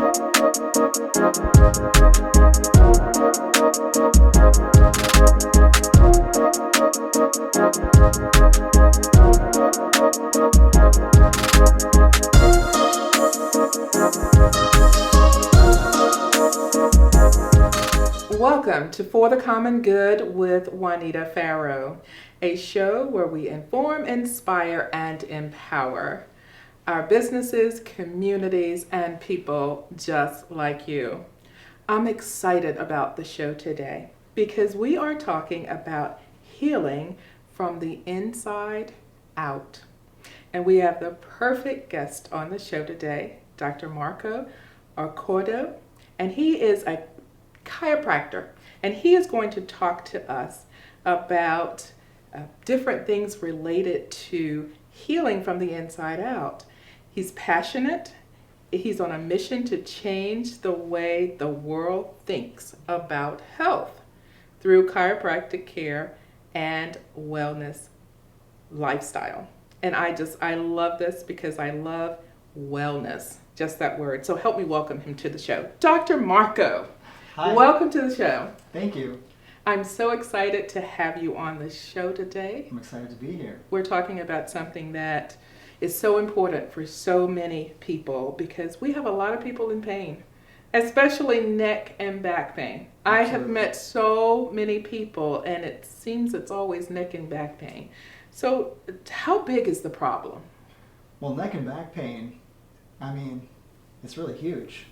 Welcome to For the Common Good with Juanita Farrow, a show where we inform, inspire, and empower our businesses, communities, and people just like you. I'm excited about the show today because we are talking about healing from the inside out. And we have the perfect guest on the show today, Dr. Marco Accordo, and he is a chiropractor, and he is going to talk to us about different things related to healing from the inside out. He's passionate. He's on a mission to change the way the world thinks about health through chiropractic care and wellness lifestyle. And I love this because I love wellness, just that word. So help me welcome him to the show. Dr. Marco. Hi. Welcome to the show. Thank you. I'm so excited to have you on the show today. I'm excited to be here. We're talking about something that is so important for so many people because we have a lot of people in pain, especially neck and back pain. Absolutely. I have met so many people and it seems it's always neck and back pain. So how big is the problem? Well, neck and back pain, it's really huge.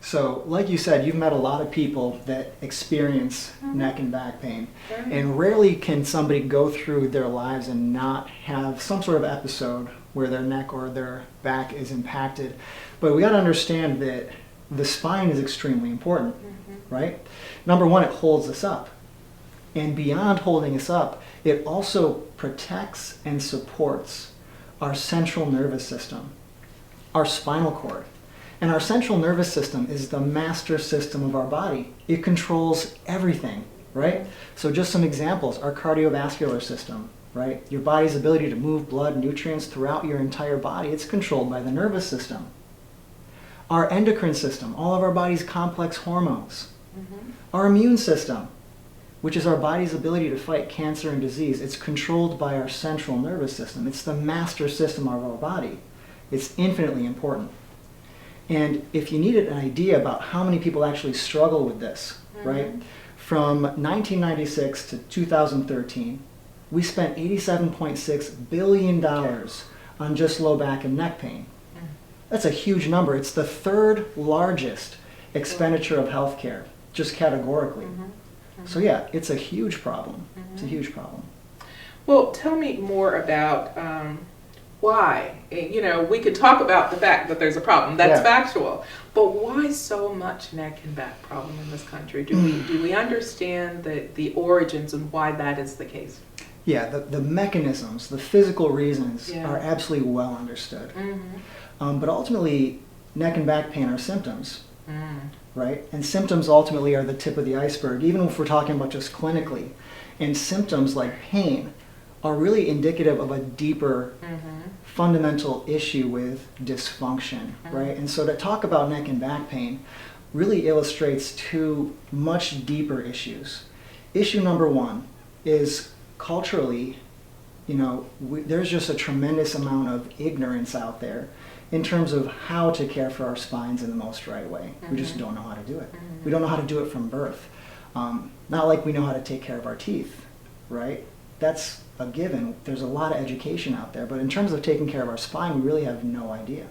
So, like you said, you've met a lot of people that experience neck and back pain. And rarely can somebody go through their lives and not have some sort of episode where their neck or their back is impacted. But we got to understand that the spine is extremely important, right? Number one, it holds us up. And beyond holding us up, it also protects and supports our central nervous system, our spinal cord. And our central nervous system is the master system of our body. It controls everything, right? So just some examples, our cardiovascular system, right? Your body's ability to move blood, nutrients throughout your entire body, it's controlled by the nervous system. Our endocrine system, all of our body's complex hormones. Our immune system, which is our body's ability to fight cancer and disease, it's controlled by our central nervous system. It's the master system of our body. It's infinitely important. And if you needed an idea about how many people actually struggle with this, right? From 1996 to 2013, we spent $87.6 billion on just low back and neck pain. That's a huge number. It's the third largest expenditure of healthcare, just categorically. So yeah, it's a huge problem. It's a huge problem. Well, tell me more about why. You know, we could talk about the fact that there's a problem. That's factual. But why so much neck and back problem in this country? Do we understand the origins and why that is the case? Yeah, the mechanisms, the physical reasons are absolutely well understood. But ultimately, neck and back pain are symptoms, right? And symptoms ultimately are the tip of the iceberg, even if we're talking about just clinically. And symptoms like pain are really indicative of a deeper fundamental issue with dysfunction, right? And so to talk about neck and back pain really illustrates two much deeper issues. Issue number one is culturally, there's just a tremendous amount of ignorance out there in terms of how to care for our spines in the most right way. We just don't know how to do it. We don't know how to do it from birth. Not like we know how to take care of our teeth, right? That's a given. There's a lot of education out there, but in terms of taking care of our spine, we really have no idea.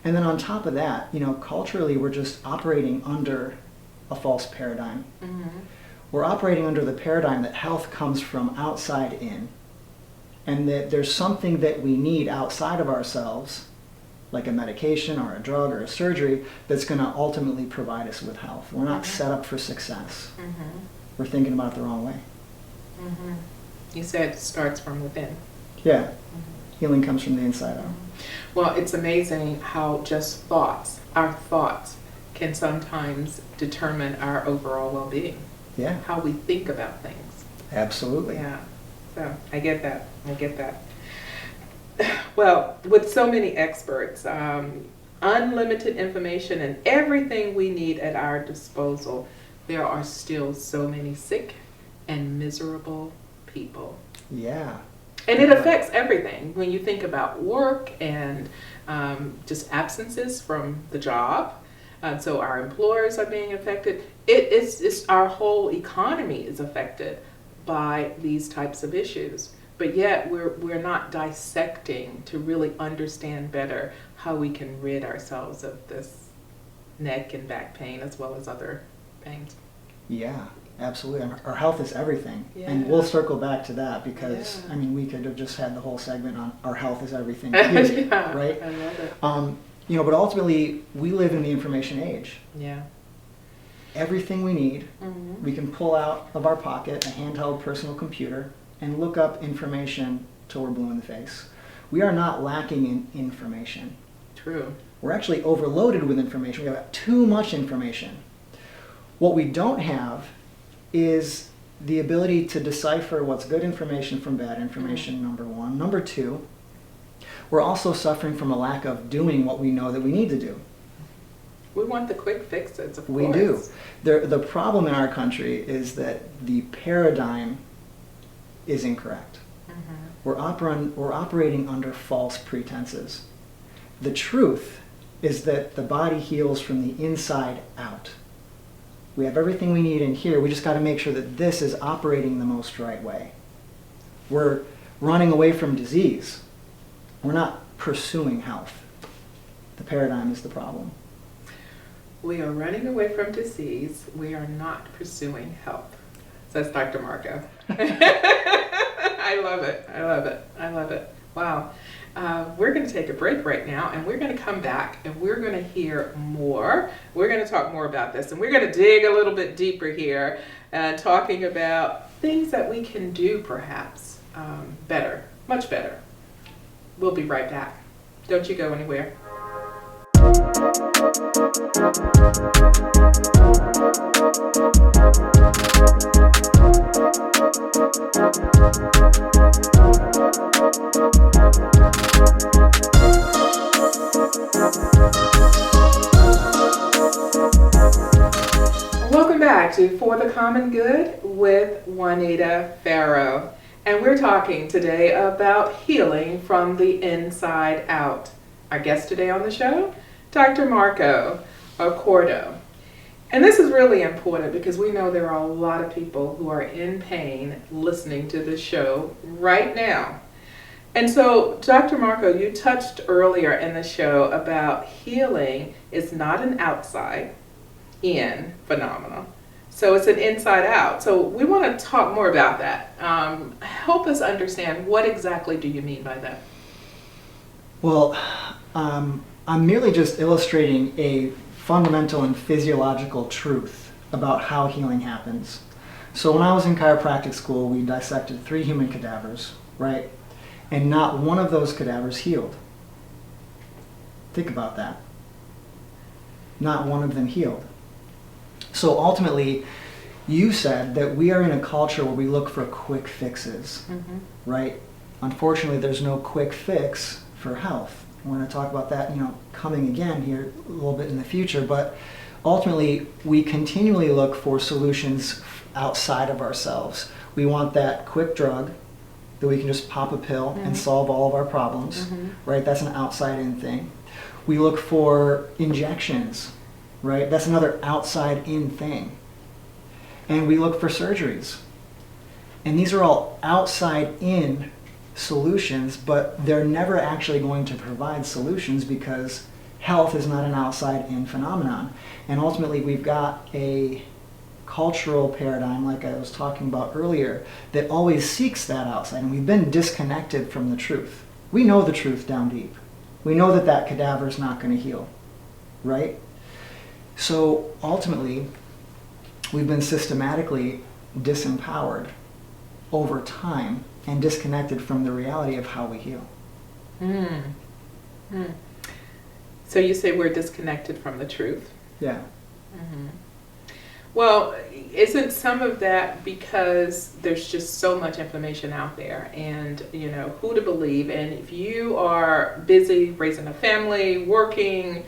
And then on top of that, culturally, we're just operating under a false paradigm. We're operating under the paradigm that health comes from outside in, and that there's something that we need outside of ourselves, like a medication or a drug or a surgery, that's going to ultimately provide us with health. We're not set up for success. We're thinking about it the wrong way. You said it starts from within. Yeah. Healing comes from the inside out. Well, it's amazing how just our thoughts, can sometimes determine our overall well-being. Yeah. How we think about things. Absolutely. Yeah. So I get that. Well, with so many experts, unlimited information and everything we need at our disposal, there are still so many sick and miserable people. Yeah. And it affects everything when you think about work and just absences from the job. So our employers are being affected. It's our whole economy is affected by these types of issues. But yet we're not dissecting to really understand better how we can rid ourselves of this neck and back pain as well as other pains. Yeah, absolutely. Our health is everything. Yeah. And we'll circle back to that because, Yeah. I mean, we could have just had the whole segment on our health is everything, Yeah, right? I love it. But ultimately, we live in the information age. Yeah. Everything we need, Mm-hmm. we can pull out of our pocket a handheld personal computer and look up information till we're blue in the face. We are not lacking in information. True. We're actually overloaded with information. We have too much information. What we don't have is the ability to decipher what's good information from bad information, number one. Number two, we're also suffering from a lack of doing what we know that we need to do. We want the quick fixes, of course. We do. The problem in our country is that the paradigm is incorrect. Mm-hmm. We're operating under false pretenses. The truth is that the body heals from the inside out. We have everything we need in here. We just got to make sure that this is operating the most right way. We're running away from disease. We're not pursuing health. The paradigm is the problem. We are running away from disease. We are not pursuing health, says Dr. Marco. I love it. I love it. I love it. Wow. We're going to take a break right now, and we're going to come back, and we're going to hear more. We're going to talk more about this, and we're going to dig a little bit deeper here, talking about things that we can do perhaps better, much better. We'll be right back. Don't you go anywhere. Welcome back to For the Common Good with Juanita Farrow. And we're talking today about healing from the inside out. Our guest today on the show, Dr. Marco Accordo. And this is really important because we know there are a lot of people who are in pain listening to this show right now. And so, Dr. Marco, you touched earlier in the show about healing is not an outside in phenomenon. So it's an inside out. So we want to talk more about that. Help us understand, what exactly do you mean by that? Well, I'm merely just illustrating a fundamental and physiological truth about how healing happens. So when I was in chiropractic school, we dissected 3 human cadavers, right? And not one of those cadavers healed. Think about that. Not one of them healed. So ultimately, you said that we are in a culture where we look for quick fixes, right? Unfortunately, there's no quick fix for health. We're going to talk about that, coming again here a little bit in the future. But ultimately, we continually look for solutions outside of ourselves. We want that quick drug that we can just pop a pill and solve all of our problems, right? That's an outside-in thing. We look for injections, right? That's another outside-in thing. And we look for surgeries. And these are all outside-in solutions, but they're never actually going to provide solutions because health is not an outside-in phenomenon. And ultimately, we've got a cultural paradigm, like I was talking about earlier, that always seeks that outside, and we've been disconnected from the truth. We know the truth down deep. We know that that cadaver is not going to heal, right? So ultimately, we've been systematically disempowered over time and disconnected from the reality of how we heal. So you say we're disconnected from the truth? Yeah. Well, isn't some of that because there's just so much information out there, and who to believe? And if you are busy raising a family, working,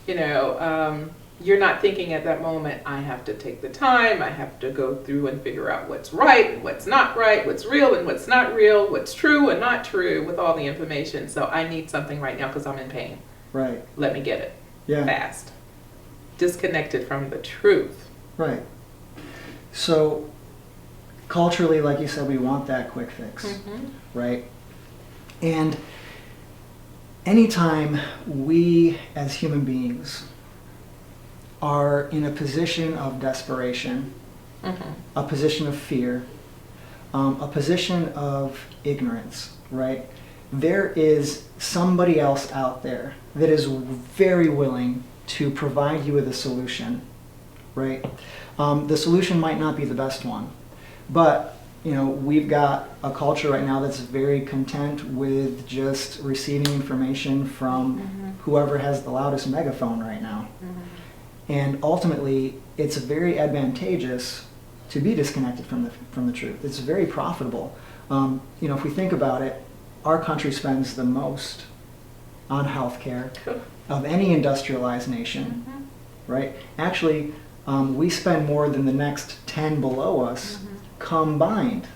you're not thinking at that moment, I have to take the time, I have to go through and figure out what's right and what's not right, what's real and what's not real, what's true and not true with all the information. So I need something right now because I'm in pain. Right. Let me get it. Yeah. Fast. Disconnected from the truth. Right. So culturally, like you said, we want that quick fix, right? And anytime we as human beings are in a position of desperation, a position of fear, a position of ignorance, right? There is somebody else out there that is very willing to provide you with a solution, right? The solution might not be the best one, but we've got a culture right now that's very content with just receiving information from whoever has the loudest megaphone right now. And ultimately, it's very advantageous to be disconnected from the truth. It's very profitable. If we think about it, our country spends the most on healthcare of any industrialized nation, right? Actually, we spend more than the next 10 below us combined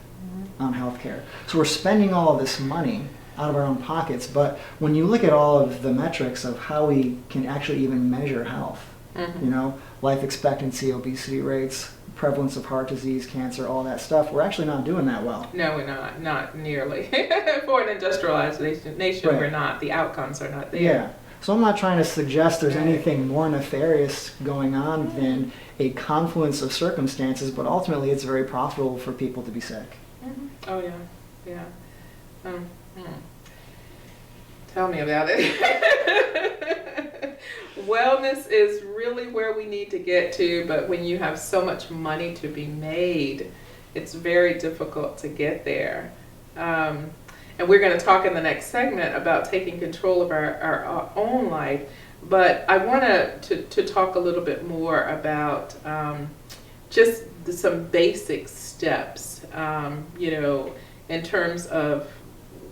on healthcare. So we're spending all of this money out of our own pockets, but when you look at all of the metrics of how we can actually even measure health, life expectancy, obesity rates, prevalence of heart disease, cancer, all that stuff, we're actually not doing that well. No, we're not nearly. For an industrialized nation, Right. We're not. The outcomes are not there. Yeah. So I'm not trying to suggest there's anything more nefarious going on than a confluence of circumstances, but ultimately it's very profitable for people to be sick. Oh yeah. Tell me about it. Wellness is really where we need to get to, but when you have so much money to be made, it's very difficult to get there. And we're going to talk in the next segment about taking control of our own life. But I want to talk a little bit more about just some basic steps, in terms of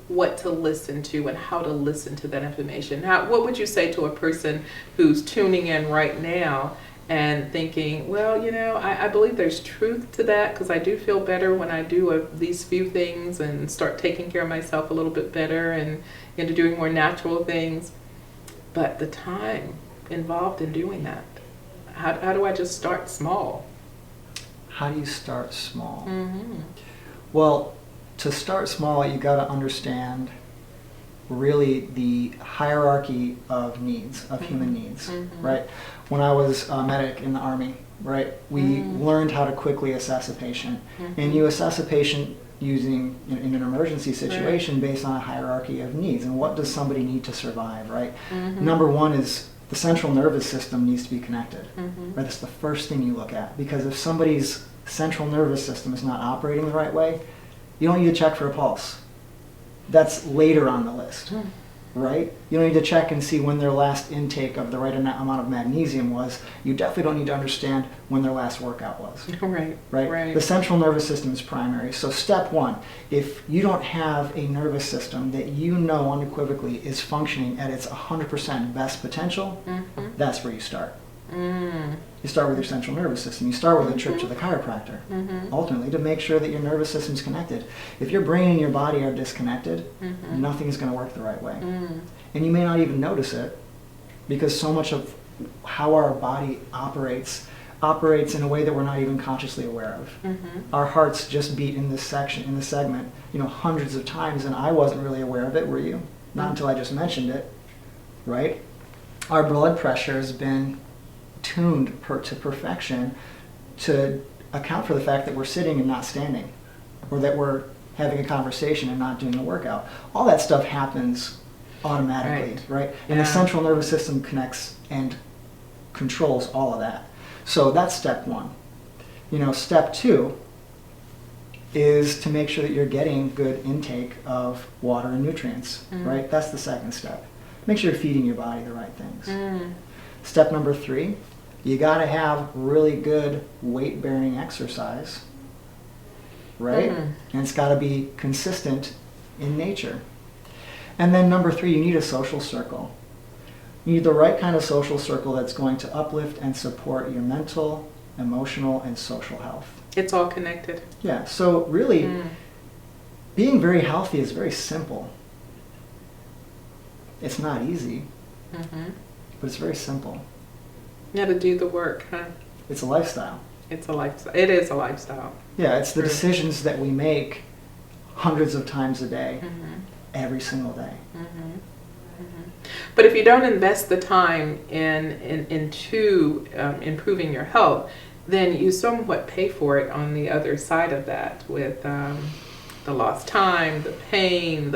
what to listen to and how to listen to that information. Now, what would you say to a person who's tuning in right now and thinking, well, I believe there's truth to that because I do feel better when I do these few things and start taking care of myself a little bit better and into doing more natural things. But the time involved in doing that, how do I just start small? How do you start small? Well, to start small, you got to understand really the hierarchy of needs, of human needs, right? When I was a medic in the Army, right, we learned how to quickly assess a patient. And you assess a patient using, in an emergency situation, based on a hierarchy of needs. And what does somebody need to survive, right? Number one is the central nervous system needs to be connected, right? That's the first thing you look at. Because if somebody's central nervous system is not operating the right way, you don't need to check for a pulse. That's later on the list, right? You don't need to check and see when their last intake of the right amount of magnesium was. You definitely don't need to understand when their last workout was. Right? The central nervous system is primary. So step one, if you don't have a nervous system that you know unequivocally is functioning at its 100% best potential, that's where you start. You start with your central nervous system. You start with a trip to the chiropractor, ultimately, to make sure that your nervous system's connected. If your brain and your body are disconnected, nothing's going to work the right way. And you may not even notice it, because so much of how our body operates in a way that we're not even consciously aware of. Our hearts just beat in this segment, hundreds of times, and I wasn't really aware of it, were you? Not until I just mentioned it, right? Our blood pressure has been tuned to perfection to account for the fact that we're sitting and not standing, or that we're having a conversation and not doing a workout. All that stuff happens automatically, right? And the central nervous system connects and controls all of that. So that's step one. Step two is to make sure that you're getting good intake of water and nutrients, right? That's the second step. Make sure you're feeding your body the right things. Step number three, You got to have really good weight-bearing exercise, right? Mm. And it's got to be consistent in nature. And then number 3, you need a social circle. You need the right kind of social circle that's going to uplift and support your mental, emotional, and social health. It's all connected. Yeah, so really, being very healthy is very simple. It's not easy, but it's very simple. You got to do the work, huh? It's a lifestyle. It's a lifestyle. It is a lifestyle. Yeah, it's the decisions that we make hundreds of times a day, every single day. But if you don't invest the time into improving your health, then you somewhat pay for it on the other side of that with the lost time, the pain,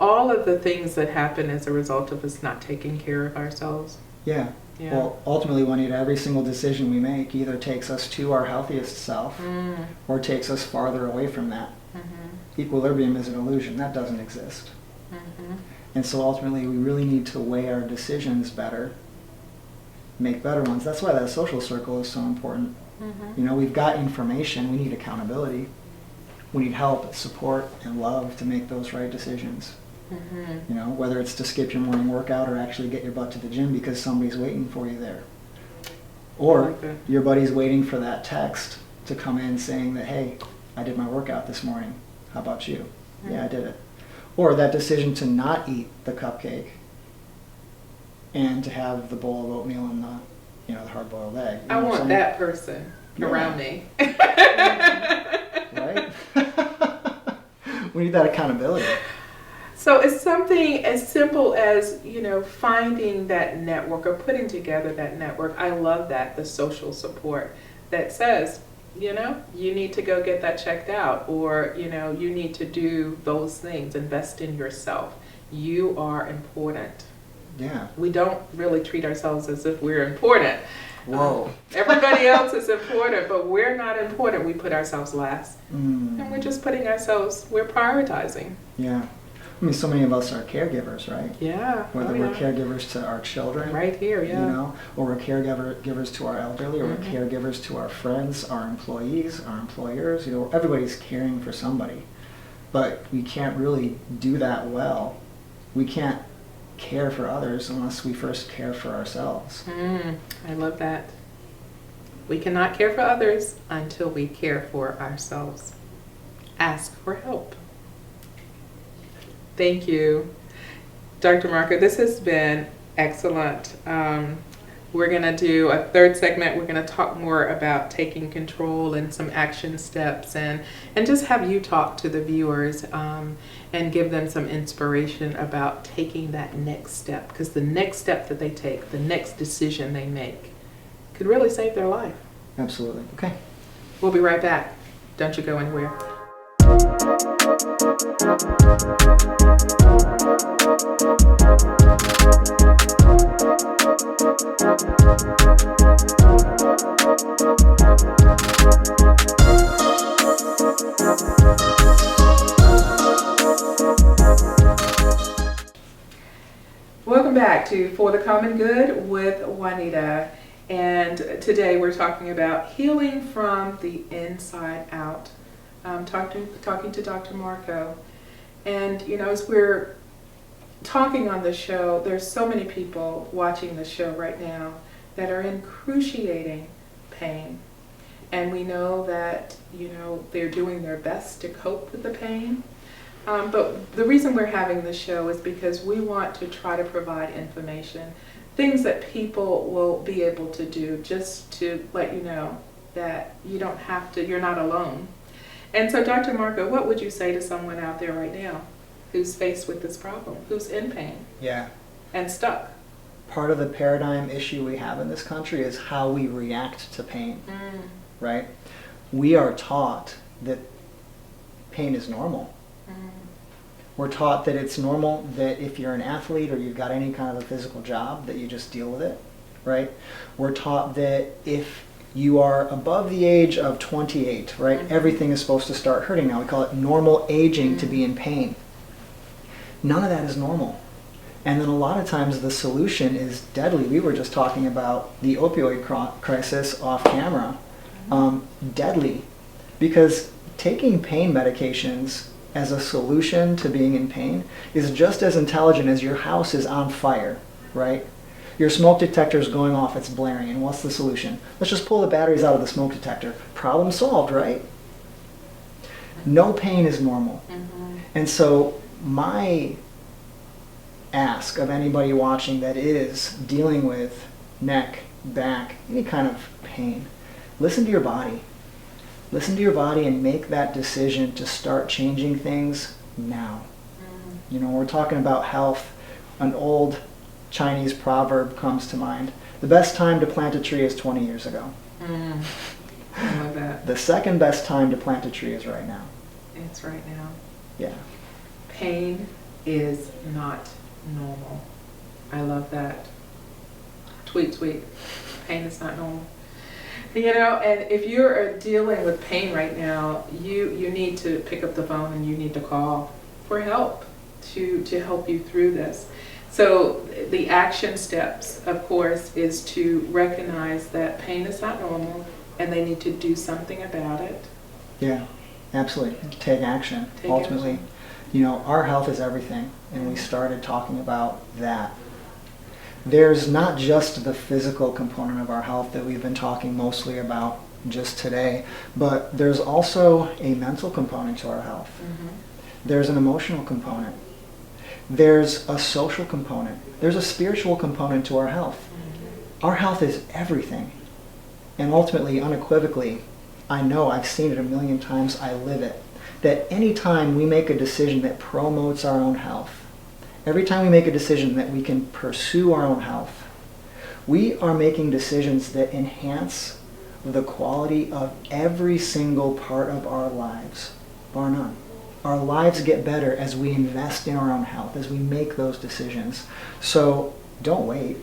all of the things that happen as a result of us not taking care of ourselves. Yeah. Well, ultimately, Juanita, every single decision we make either takes us to our healthiest self or takes us farther away from that. Equilibrium is an illusion. That doesn't exist. And so ultimately, we really need to weigh our decisions better, make better ones. That's why that social circle is so important. You know, we've got information. We need accountability. We need help, support, and love to make those right decisions. You know, whether it's to skip your morning workout or actually get your butt to the gym because somebody's waiting for you there. Or your buddy's waiting for that text to come in saying that, hey, I did my workout this morning. How about you? Yeah, I did it. Or that decision to not eat the cupcake and to have the bowl of oatmeal and the hard-boiled egg. I want that person around me. Right? We need that accountability. So it's something as simple as, finding that network or putting together that network. I love that, the social support that says, you need to go get that checked out, or, you need to do those things, invest in yourself. You are important. Yeah. We don't really treat ourselves as if we're important. Whoa. Everybody else is important, but we're not important. We put ourselves last. And we're just we're prioritizing. Yeah. I mean, so many of us are caregivers, right? Yeah. Whether we're caregivers to our children. Right here, yeah. Or we're caregivers to our elderly, or we're caregivers to our friends, our employees, our employers. Everybody's caring for somebody. But we can't really do that well. We can't care for others unless we first care for ourselves. I love that. We cannot care for others until we care for ourselves. Ask for help. Thank you, Dr. Marco. This has been excellent. We're going to do a third segment. We're going to talk more about taking control and some action steps, and just have you talk to the viewers and give them some inspiration about taking that next step, because the next step that they take, the next decision they make, could really save their life. Absolutely. Okay. We'll be right back. Don't you go anywhere. Welcome back to For the Common Good with Juanita. And today we're talking about healing from the inside out. Talking to Dr. Marco. And, as we're talking on the show, there's so many people watching the show right now that are in excruciating pain. And we know that, they're doing their best to cope with the pain. But the reason we're having the show is because we want to try to provide information, things that people will be able to do just to let you know that you're not alone. And so, Dr. Marco, what would you say to someone out there right now who's faced with this problem, who's in pain? Yeah. And stuck? Part of the paradigm issue we have in this country is how we react to pain, right? We are taught that pain is normal. We're taught that it's normal that if you're an athlete or you've got any kind of a physical job that you just deal with it, right? We're taught that if you are above the age of 28, right, everything is supposed to start hurting now. We call it normal aging to be in pain. None of that is normal. And then a lot of times the solution is deadly. We were just talking about the opioid crisis off camera. Deadly. Because taking pain medications as a solution to being in pain is just as intelligent as your house is on fire, right? Your smoke detector is going off, it's blaring, and what's the solution? Let's just pull the batteries out of the smoke detector. Problem solved, right? No pain is normal. And so my ask of anybody watching that is dealing with neck, back, any kind of pain, listen to your body. Listen to your body and make that decision to start changing things now. You know, we're talking about health. An old Chinese proverb comes to mind. The best time to plant a tree is 20 years ago. I love that. The second best time to plant a tree is right now. It's right now. Yeah. Pain is not normal. I love that. Tweet. Pain is not normal. You know, and if you're dealing with pain right now, you need to pick up the phone and you need to call for help to help you through this. So the action steps, of course, is to recognize that pain is not normal and they need to do something about it. Yeah, absolutely. Take action. Ultimately, you know, our health is everything, and we started talking about that. There's not just the physical component of our health that we've been talking mostly about just today, but there's also a mental component to our health. There's an emotional component. There's a social component. There's a spiritual component to our health. Our health is everything. And ultimately, unequivocally, I know, I've seen it a million times, I live it, that any time we make a decision that promotes our own health, every time we make a decision that we can pursue our own health, we are making decisions that enhance the quality of every single part of our lives, bar none. Our lives get better as we invest in our own health, as we make those decisions. So don't wait.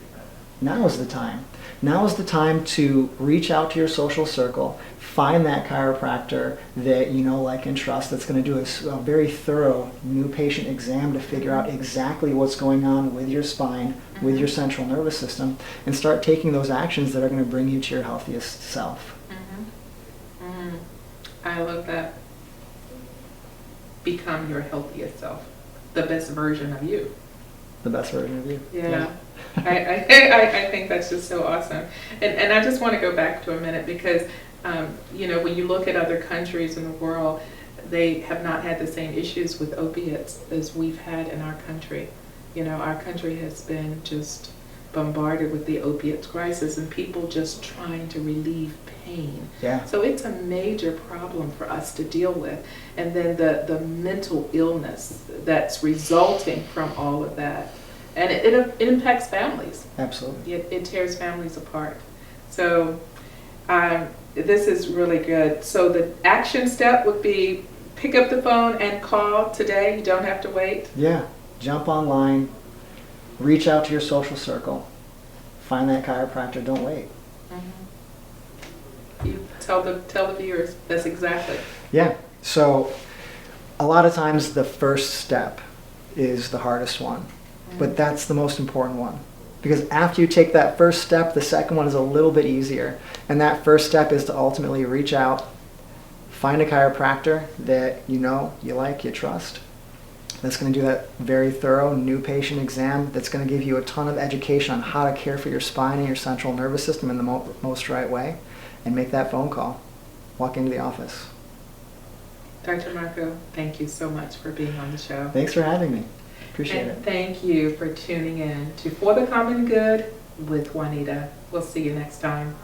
Now is the time. Now is the time to reach out to your social circle, find that chiropractor that you know, like, and trust that's going to do a very thorough new patient exam to figure out exactly what's going on with your spine, with your central nervous system, and start taking those actions that are going to bring you to your healthiest self. I love that. Become your healthiest self, the best version of you. The best version of you. Yeah. I think that's just so awesome. And I just want to go back to a minute because, you know, when you look at other countries in the world, they have not had the same issues with opiates as we've had in our country. You know, our country has been just bombarded with the opiates crisis and people just trying to relieve pain. Yeah. So it's a major problem for us to deal with. And then the mental illness that's resulting from all of that. And it impacts families. Absolutely. It tears families apart. So this is really good. So the action step would be pick up the phone and call today. You don't have to wait. Yeah. Jump online. Reach out to your social circle. Find that chiropractor. Don't wait. You tell the viewers. That's exactly. Yeah. So a lot of times the first step is the hardest one, but that's the most important one. Because after you take that first step, the second one is a little bit easier. And that first step is to ultimately reach out, find a chiropractor that you know, you like, you trust. That's going to do that very thorough new patient exam that's going to give you a ton of education on how to care for your spine and your central nervous system in the most right way. And make that phone call. Walk into the office. Dr. Marco, thank you so much for being on the show. Thanks for having me. Appreciate it. Thank you for tuning in to For the Common Good with Juanita. We'll see you next time.